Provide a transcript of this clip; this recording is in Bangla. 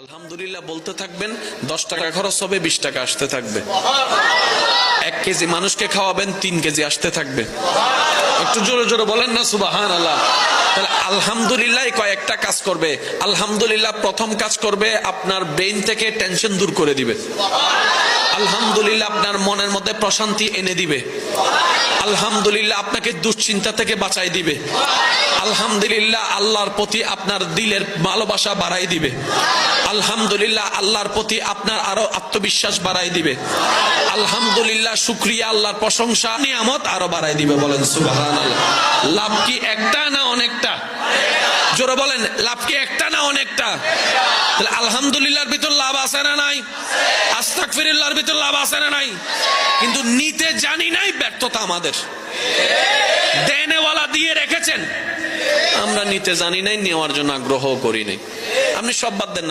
আলহামদুলিল্লাহ বলতে থাকবেন, 10 টাকা খরচ হবে, 20 টাকা আসতে থাকবে। 1 কেজি মানুষকে খাওয়াবেন, 3 কেজি আসতে থাকবে। একটু জোরে জোরে বলেন না সুবহানাল্লাহ। তাহলে আলহামদুলিল্লাহ কয়েকটা কাজ করবে। আলহামদুলিল্লাহ প্রথম কাজ করবে, আপনার ব্রেইন থেকে টেনশন দূর করে দিবে। আলহামদুলিল্লাহ আপনার মনের মধ্যে প্রশান্তি এনে দিবে। আলহামদুলিল্লাহ আপনাকে দুশ্চিন্তা থেকে বাঁচাই দিবে। আলহামদুলিল্লাহ আল্লাহর প্রতি আপনার দিলের ভালোবাসা বাড়াই দিবে। আলহামদুলিল্লাহ আল্লাহর প্রতি আপনার আরো আত্মবিশ্বাস বাড়াই দিবে। আলহামদুলিল্লাহ শুকরিয়া, আল্লাহর প্রশংসা, নিয়ামত আরো বাড়াই দিবে। বলেন সুবহানাল্লাহ। লাভ কি একটা না অনেকটা? জোরে বলেন, লাভ কি একটা না অনেকটা? তাহলে আলহামদুলিল্লাহর ভিতর লাভ আছে না নাই? আস্তাগফিরুল্লাহর ভিতর লাভ আছে না নাই? কিন্তু নিতে জানি নাই, ব্যর্থতা আমাদের। দেনেওয়ালা দিয়ে রেখেছেন, আমরা নিতে জানি নাই, নেওয়ার জন্য আগ্রহ করি নাই। আপনি সব বাদ দেন না।